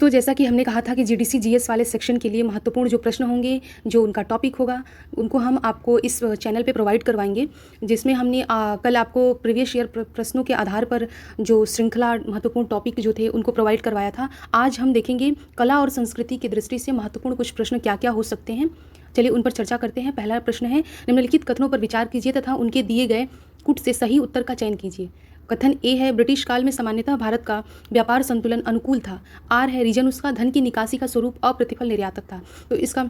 दोस्तों, जैसा कि हमने कहा था कि जीडीसी जीएस वाले सेक्शन के लिए महत्वपूर्ण जो प्रश्न होंगे, जो उनका टॉपिक होगा, उनको हम आपको इस चैनल पे प्रोवाइड करवाएंगे, जिसमें हमने कल आपको प्रीवियस ईयर प्रश्नों के आधार पर जो श्रृंखला महत्वपूर्ण टॉपिक जो थे उनको प्रोवाइड करवाया था। आज हम देखेंगे कला और संस्कृति की दृष्टि से महत्वपूर्ण कुछ प्रश्न क्या क्या हो सकते हैं। चलिए उन पर चर्चा करते हैं। पहला प्रश्न है, निम्नलिखित कथनों पर विचार कीजिए तथा उनके दिए गए कुट से सही उत्तर का चयन कीजिए। कथन ए है, ब्रिटिश काल में सामान्यतः भारत का व्यापार संतुलन अनुकूल था। आर है, रीजन उसका धन की निकासी का स्वरूप अप्रतिफल निर्यातक था। तो इसका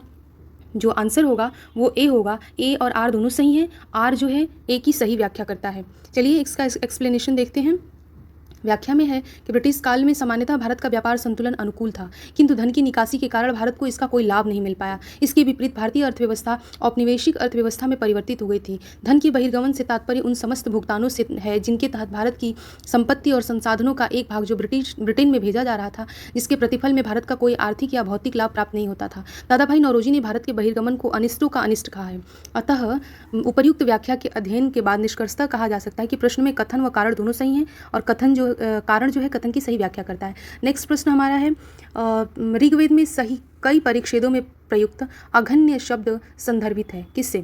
जो आंसर होगा वो ए होगा। ए और आर दोनों सही हैं। आर जो है ए की सही व्याख्या करता है। चलिए इसका एक्सप्लेनेशन देखते हैं। व्याख्या में है कि ब्रिटिश काल में सामान्यतः भारत का व्यापार संतुलन अनुकूल था, किंतु धन की निकासी के कारण भारत को इसका कोई लाभ नहीं मिल पाया। इसके विपरीत भारतीय अर्थव्यवस्था औपनिवेशिक अर्थव्यवस्था में परिवर्तित हो गई थी। धन के बहिर्गमन से तात्पर्य उन समस्त भुगतानों से है जिनके तहत भारत की संपत्ति और संसाधनों का एक भाग जो ब्रिटेन में भेजा जा रहा था, जिसके प्रतिफल में भारत का कोई आर्थिक या भौतिक लाभ प्राप्त नहीं होता था। दादाभाई नौरोजी ने भारत के बहिर्गमन को अनिष्टों का अनिष्ट कहा है। अतः उपर्युक्त व्याख्या के अध्ययन के बाद निष्कर्षतः कहा जा सकता है कि प्रश्न में कथन व कारण दोनों सही हैं और कारण जो है कथन की सही व्याख्या करता है। नेक्स्ट प्रश्न हमारा है, ऋग्वेद में सही कई परिच्छेदों में प्रयुक्त अघन्य शब्द संदर्भित है किससे?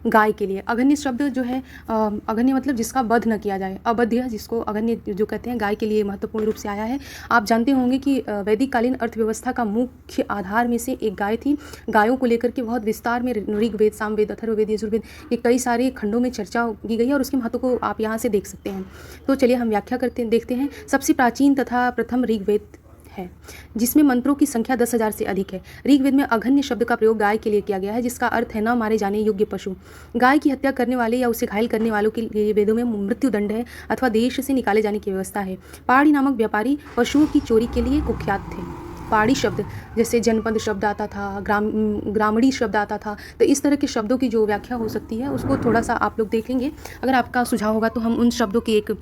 गाय के लिए। अघन्य शब्द जो है, अघन्य मतलब जिसका वध न किया जाए, अवध्य जिसको अघन्य जो कहते हैं, गाय के लिए महत्वपूर्ण रूप से आया है। आप जानते होंगे कि वैदिक कालीन अर्थव्यवस्था का मुख्य आधार में से एक गाय थी। गायों को लेकर के बहुत विस्तार में ऋग्वेद, सामवेद, अथर्ववेद, यजुर्वेद, ये कई सारे खंडों में चर्चा की गई है और उसके महत्व को आप यहाँ से देख सकते हैं। तो चलिए हम व्याख्या देखते हैं। सबसे प्राचीन तथा प्रथम ऋग्वेद है, जिसमें मंत्रों की संख्या 10,000 से अधिक है। ऋग्वेद में अघन्य शब्द का प्रयोग गाय के लिए किया गया है, जिसका अर्थ है न मारे जाने योग्य पशु। गाय की हत्या करने वाले या उसे घायल करने वालों के लिए वेदों में मृत्यु दंड है अथवा देश से निकाले जाने की व्यवस्था है। पहाड़ी नामक व्यापारी पशुओं की चोरी के लिए कुख्यात थे। पहाड़ी शब्द जैसे जनपद शब्द आता था, ग्रामीणी शब्द आता था, तो इस तरह के शब्दों की जो व्याख्या हो सकती है उसको थोड़ा सा आप लोग देखेंगे। अगर आपका सुझाव होगा तो हम उन शब्दों की एक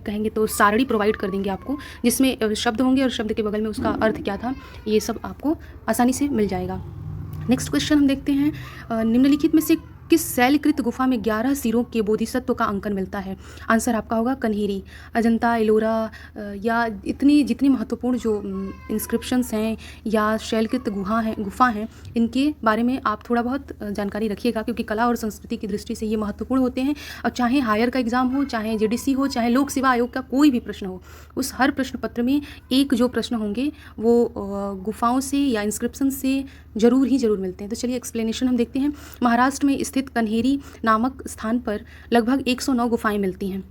कहेंगे तो सारणी प्रोवाइड कर देंगे आपको, जिसमें शब्द होंगे और शब्द के बगल में उसका अर्थ क्या था, ये सब आपको आसानी से मिल जाएगा। नेक्स्ट क्वेश्चन हम देखते हैं, निम्नलिखित में से किस शैलकृत गुफा में 11 सिरों के बोधिसत्व का अंकन मिलता है? आंसर आपका होगा कन्हेरी। अजंता, एलोरा या जितनी महत्वपूर्ण जो इंस्क्रिप्शंस हैं या शैलकृत गुफा हैं, इनके बारे में आप थोड़ा बहुत जानकारी रखिएगा, क्योंकि कला और संस्कृति की दृष्टि से ये महत्वपूर्ण होते हैं। और चाहे हायर का एग्ज़ाम हो, चाहे जीडीसी हो, चाहे लोक सेवा आयोग का कोई भी प्रश्न हो, उस हर प्रश्न पत्र में एक जो प्रश्न होंगे वो गुफाओं से या इंस्क्रिप्शन से ज़रूर मिलते हैं। तो चलिए एक्सप्लेनेशन हम देखते हैं। महाराष्ट्र में स्थित कन्हेरी नामक स्थान पर लगभग 109 गुफाएं मिलती हैं।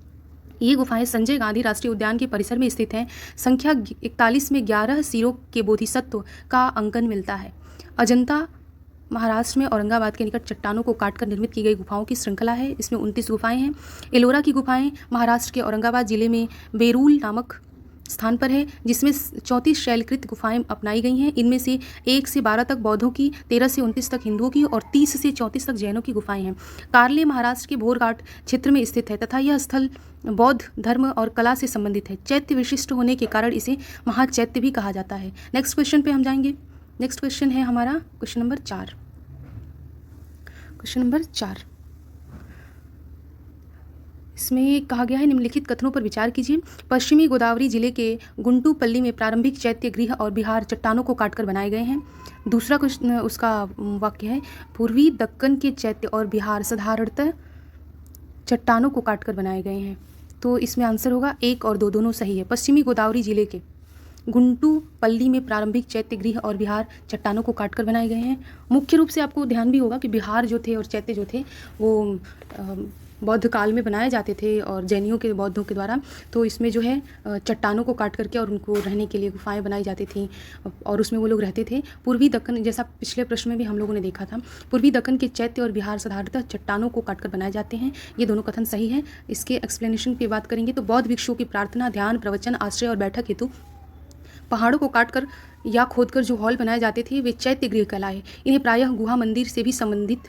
ये गुफाएं संजय गांधी राष्ट्रीय उद्यान के परिसर में स्थित हैं। संख्या 41 में 11 सिरों के बोधिसत्व का अंकन मिलता है। अजंता महाराष्ट्र में औरंगाबाद के निकट चट्टानों को काटकर निर्मित की गई गुफाओं की श्रृंखला है। इसमें 29 गुफाएं हैं। एलोरा की गुफाएं महाराष्ट्र के औरंगाबाद जिले में बेरूल नामक स्थान पर है, जिसमें 34 शैलकृत गुफाएं अपनाई गई हैं। इनमें से 1 से 12 तक बौद्धों की, 13 से 29 तक हिंदुओं की और 30 से 34 तक जैनों की गुफाएं हैं। कार्ले महाराष्ट्र के भोरघाट क्षेत्र में स्थित है तथा यह स्थल बौद्ध धर्म और कला से संबंधित है। चैत्य विशिष्ट होने के कारण इसे महाचैत्य भी कहा जाता है। नेक्स्ट क्वेश्चन पे हम जाएंगे। नेक्स्ट क्वेश्चन है हमारा क्वेश्चन नंबर 4। इसमें कहा गया है, निम्नलिखित कथनों पर विचार कीजिए। पश्चिमी गोदावरी जिले के गुंटूपल्ली में प्रारंभिक चैत्य गृह और विहार चट्टानों को काटकर बनाए गए हैं। दूसरा क्वेश्चन उसका वाक्य है, पूर्वी दक्कन के चैत्य और विहार साधारणतः चट्टानों को काटकर बनाए गए हैं। तो इसमें आंसर होगा 1 और 2 दोनों सही है। पश्चिमी गोदावरी जिले के गुंटूपल्ली में प्रारंभिक चैत्य गृह और विहार चट्टानों को काटकर बनाए गए हैं। मुख्य रूप से आपको ध्यान भी होगा कि विहार जो थे और चैत्य जो थे वो बौद्ध काल में बनाए जाते थे और जैनियों के, बौद्धों के द्वारा। तो इसमें जो है चट्टानों को काट करके और उनको रहने के लिए गुफाएं बनाई जाती थी और उसमें वो लोग रहते थे। पूर्वी दक्कन, जैसा पिछले प्रश्न में भी हम लोगों ने देखा था, पूर्वी दक्कन के चैत्य और विहार साधारणतः चट्टानों को काटकर बनाए जाते हैं। ये दोनों कथन सही है। इसके एक्सप्लेनेशन की बात करेंगे तो बौद्ध भिक्षुओं की प्रार्थना, ध्यान, प्रवचन, आश्रय और बैठक हेतु पहाड़ों को काटकर या खोदकर जो हॉल बनाए जाते थे वे चैत्य गृह कहलाए। इन्हें प्रायः गुहा मंदिर से भी संबंधित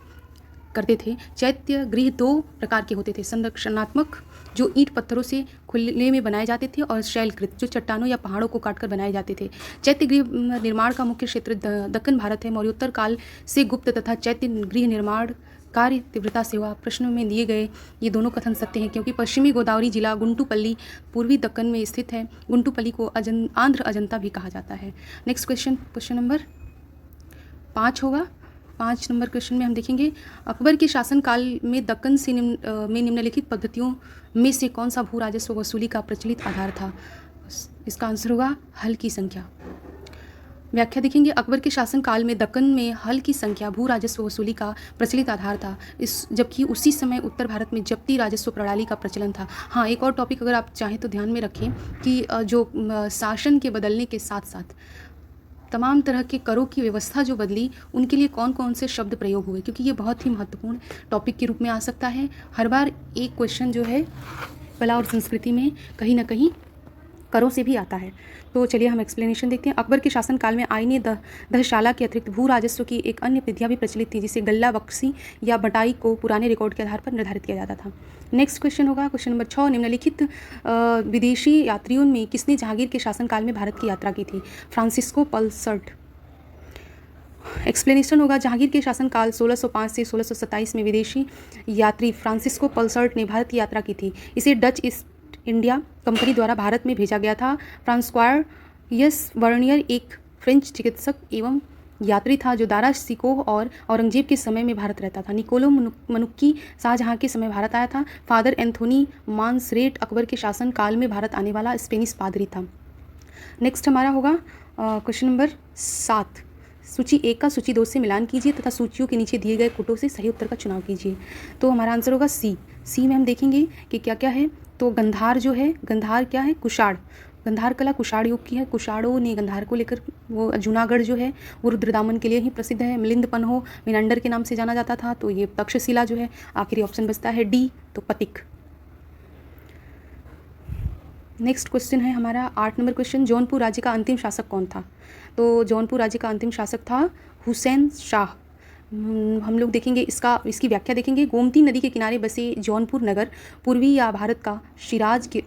करते थे। चैत्य गृह 2 प्रकार के होते थे, संरक्षणात्मक जो ईंट पत्थरों से खुले में बनाए जाते थे और शैलकृत जो चट्टानों या पहाड़ों को काटकर बनाए जाते थे। चैत्य गृह निर्माण का मुख्य क्षेत्र दक्कन भारत है। मौर्योत्तर काल से गुप्त तथा चैत्य गृह निर्माण कार्य तीव्रता से हुआ। प्रश्नों में दिए गए ये दोनों कथन सत्य हैं क्योंकि पश्चिमी गोदावरी जिला गुंटूपल्ली पूर्वी दक्कन में स्थित है। गुंटूपल्ली को आंध्र अजंता भी कहा जाता है। नेक्स्ट क्वेश्चन नंबर 5 होगा। 5 नंबर क्वेश्चन में हम देखेंगे अकबर के शासनकाल में दक्कन से निम्नलिखित पद्धतियों में से कौन सा भू राजस्व वसूली का प्रचलित आधार था। इसका आंसर होगा हल की संख्या। व्याख्या देखेंगे अकबर के शासनकाल में दक्कन में हल की संख्या भू राजस्व वसूली का प्रचलित आधार था, जबकि उसी समय उत्तर भारत में जब्ती राजस्व प्रणाली का प्रचलन था। हाँ, एक और टॉपिक अगर आप चाहें तो ध्यान में रखें कि जो शासन के बदलने के साथ साथ तमाम तरह के करों की व्यवस्था जो बदली उनके लिए कौन कौन से शब्द प्रयोग हुए, क्योंकि ये बहुत ही महत्वपूर्ण टॉपिक के रूप में आ सकता है। हर बार एक क्वेश्चन जो है कला और संस्कृति में कहीं ना कहीं करों से भी आता है। तो चलिए हम एक्सप्लेनेशन देखते हैं। अकबर के शासनकाल में आईने दहशाला के अतिरिक्त भू राजस्व की एक अन्य विधियाँ भी प्रचलित थी, जिसे गल्ला बक्सी या बटाई को पुराने रिकॉर्ड के आधार पर निर्धारित किया जाता था। नेक्स्ट क्वेश्चन होगा क्वेश्चन नंबर 6। निम्नलिखित विदेशी यात्रियों में किसने जहांगीर के शासनकाल में भारत की यात्रा की थी। Francisco Pelsaert. एक्सप्लेनेशन होगा जहांगीर के शासनकाल 1605 से 1627 में विदेशी यात्री फ्रांसिस्को पल्सर्ट ने भारत की यात्रा की थी। इसे डच ईस्ट इंडिया कंपनी द्वारा भारत में भेजा गया था। फ्रांस्क्वायर यस वर्नियर एक फ्रेंच चिकित्सक एवं यात्री था जो दारा सिकोह और औरंगजेब के समय में भारत रहता था। निकोलो मनुक्की शाहजहां के समय भारत आया था। फादर एंथोनी मांसरेट अकबर के शासन काल में भारत आने वाला स्पेनिश पादरी था। नेक्स्ट हमारा होगा क्वेश्चन नंबर 7। सूची 1 का सूची 2 से मिलान कीजिए तथा सूचियों के नीचे दिए गए कोटों से सही उत्तर का चुनाव कीजिए। तो हमारा आंसर होगा सी में हम देखेंगे कि क्या क्या है। तो गंधार जो है, गंधार क्या है, कुषाण। गंधार कला कुषाण युग की है। कुषाणों ने गंधार को लेकर, वो जूनागढ़ जो है वो रुद्रदामन के लिए ही प्रसिद्ध है। मिलिंद पन्हो मिनांडर के नाम से जाना जाता था। तो ये तक्षशिला जो है, आखिरी ऑप्शन बचता है डी, तो पतिक। नेक्स्ट क्वेश्चन है हमारा 8 नंबर क्वेश्चन। जौनपुर राज्य का अंतिम शासक कौन था। तो जौनपुर राज्य का अंतिम शासक था हुसैन शाह। हम लोग देखेंगे इसकी व्याख्या देखेंगे। गोमती नदी के किनारे बसे जौनपुर नगर पूर्वी या भारत का शिराज के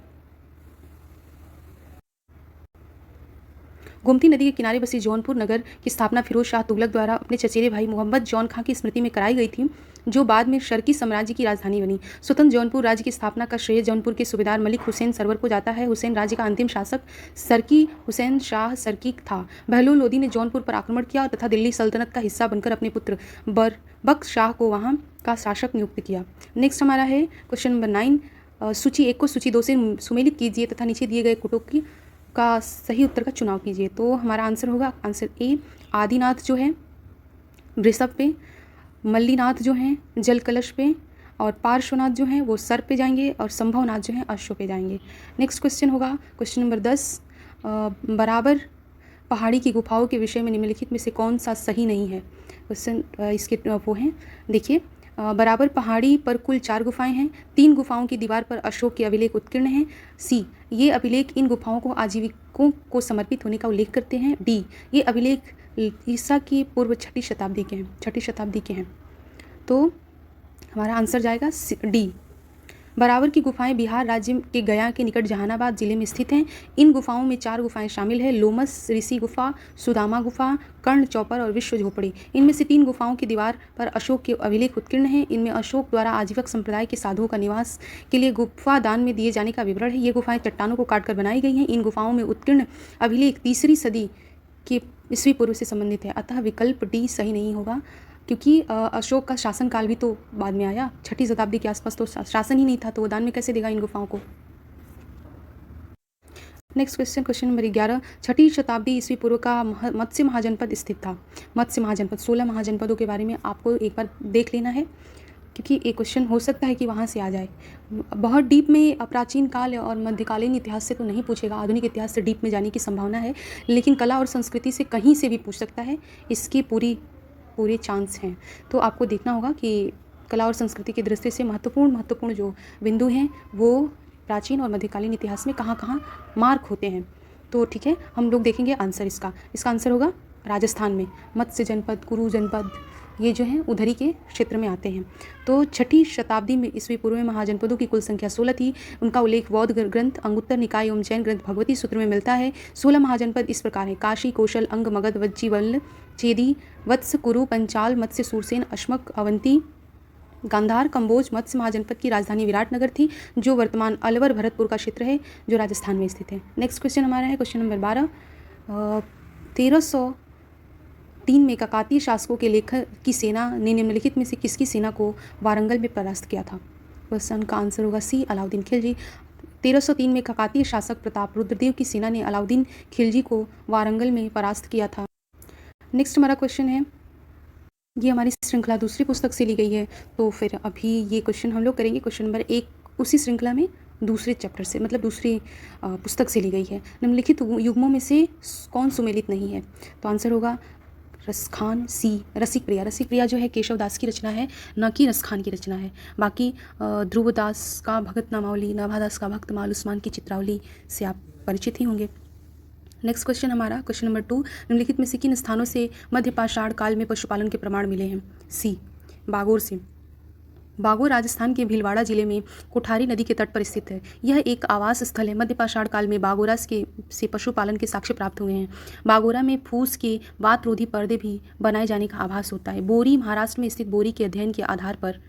गोमती नदी के किनारे बसे जौनपुर नगर की स्थापना फिरोज शाह तुगलक द्वारा अपने चचेरे भाई मोहम्मद जौन खां की स्मृति में कराई गई थी, जो बाद में शर्की साम्राज्य की राजधानी बनी। स्वतंत्र जौनपुर राज्य की स्थापना का श्रेय जौनपुर के सूबेदार मलिक हुसैन सरवर को जाता है। हुसैन राज्य का अंतिम शासक सरकी हुसैन शाह सरकी था। बहलोल लोदी ने जौनपुर पर आक्रमण किया तथा दिल्ली सल्तनत का हिस्सा बनकर अपने पुत्र बख्श शाह को वहाँ का शासक नियुक्त किया। नेक्स्ट हमारा है क्वेश्चन नंबर 9। सूची 1 को सूची 2 से सुमेलित कीजिए तथा नीचे दिए गए कोटों का सही उत्तर का चुनाव कीजिए। तो हमारा आंसर होगा आंसर ए, आदिनाथ जो है वृषभ पे, मल्लीनाथ जो हैं जल कलश पे, और पार्श्वनाथ जो हैं वो सर पे जाएंगे, और संभवनाथ जो हैं अश्व पे जाएंगे। नेक्स्ट क्वेश्चन होगा क्वेश्चन नंबर 10। बराबर पहाड़ी की गुफाओं के विषय में निम्नलिखित में से कौन सा सही नहीं है। क्वेश्चन इसके वो हैं, देखिए बराबर पहाड़ी पर कुल 4 गुफाएं हैं। 3 गुफाओं की दीवार पर अशोक के अभिलेख उत्कीर्ण हैं। सी, ये अभिलेख इन गुफाओं को आजीविकों को समर्पित होने का उल्लेख करते हैं। डी, ये अभिलेख ईसा की पूर्व 6वीं शताब्दी के हैं। तो हमारा आंसर जाएगा डी। बराबर की गुफाएं बिहार राज्य के गया के निकट जहानाबाद जिले में स्थित हैं। इन गुफाओं में 4 गुफाएं शामिल हैं, लोमस ऋषि गुफा, सुदामा गुफा, कर्ण चौपर और विश्व झोपड़ी। इनमें से 3 गुफाओं की दीवार पर अशोक के अभिलेख उत्कीर्ण हैं। इनमें अशोक द्वारा आजीवक संप्रदाय के साधुओं का निवास के लिए गुफा दान में दिए जाने का विवरण है। ये गुफाएं चट्टानों को काटकर बनाई गई हैं। इन गुफाओं में उत्कीर्ण अभिलेख 3री सदी के ईस्वी पूर्व से संबंधित है। अतः विकल्प डी सही नहीं होगा, क्योंकि अशोक का शासनकाल भी तो बाद में आया, 6वीं शताब्दी के आसपास तो शासन ही नहीं था, तो वो दान में कैसे देगा इन गुफाओं को। Next question number 11। 6वीं शताब्दी ईस्वी पूर्व का मत्स्य महाजनपद स्थित था। मत्स्य महाजनपद 16 महाजनपदों के बारे में आपको एक बार देख लेना है, क्योंकि एक क्वेश्चन हो सकता है कि वहाँ से आ जाए। बहुत डीप में प्राचीन काल और मध्यकालीन इतिहास से तो नहीं पूछेगा, आधुनिक इतिहास से डीप में जाने की संभावना है, लेकिन कला और संस्कृति से कहीं से भी पूछ सकता है, इसकी पूरे चांस हैं। तो आपको देखना होगा कि कला और संस्कृति की दृष्टि से महत्वपूर्ण जो बिंदु हैं वो प्राचीन और मध्यकालीन इतिहास में कहाँ मार्क होते हैं। तो ठीक है, हम लोग देखेंगे आंसर इसका आंसर होगा राजस्थान में मत्स्य जनपद, कुरु जनपद, ये जो हैं उधरी के क्षेत्र में आते हैं। तो 6वीं शताब्दी में ईस्वी पूर्व में महाजनपदों की कुल संख्या 16 थी। उनका उल्लेख बौद्ध ग्रंथ अंगुत्तर निकाय एवं जैन ग्रंथ भगवती सूत्र में मिलता है। 16 महाजनपद इस प्रकार हैं: काशी, कौशल, अंग, मगध, वज्जीवल, चेदी, वत्स, कुरु, पंचाल, मत्स्य, सूरसेन, अश्मक, अवंती, गांधार कंबोज मत्स्य महाजनपद की राजधानी विराटनगर थी, जो वर्तमान अलवर भरतपुर का क्षेत्र है, जो राजस्थान में स्थित है। नेक्स्ट क्वेश्चन हमारा है क्वेश्चन नंबर 12। 1303 में काकतीय शासकों के लेखक की सेना ने निम्नलिखित में से किसकी सेना को वारंगल में परास्त किया था? क्वेश्चन का आंसर होगा सी, अलाउद्दीन खिलजी। 1303 में काकतीय शासक प्रताप रुद्रदेव की सेना ने अलाउद्दीन खिलजी को वारंगल में परास्त किया था। नेक्स्ट हमारा क्वेश्चन है, ये हमारी श्रृंखला दूसरी पुस्तक से ली गई है, तो फिर अभी ये क्वेश्चन हम लोग करेंगे क्वेश्चन नंबर 1 उसी श्रृंखला में दूसरे चैप्टर से, मतलब दूसरी पुस्तक से ली गई है। निम्नलिखित युग्मों में से कौन सुमेलित नहीं है? तो आंसर होगा रसखान, सी रसिक प्रिया। रसिक प्रिया जो है केशव दास की रचना है, न कि रसखान की रचना है। बाकी ध्रुवदास का भगत नामावली, नभादास का भक्तमाल, उस्मान की चित्रावली से आप परिचित ही होंगे। नेक्स्ट क्वेश्चन हमारा क्वेश्चन नंबर 2, निम्नलिखित में से किन स्थानों से मध्य पाषाण काल में पशुपालन के प्रमाण मिले हैं? सी बागोर से। बागोर राजस्थान के भीलवाड़ा जिले में कोठारी नदी के तट पर स्थित है। यह एक आवास स्थल है। मध्य पाषाण काल में बागोरा से पशुपालन के साक्ष्य प्राप्त हुए हैं। बागोरा में फूस के वातरोधी पर्दे भी बनाए जाने का आभास होता है। बोरी महाराष्ट्र में स्थित बोरी के अध्ययन के आधार पर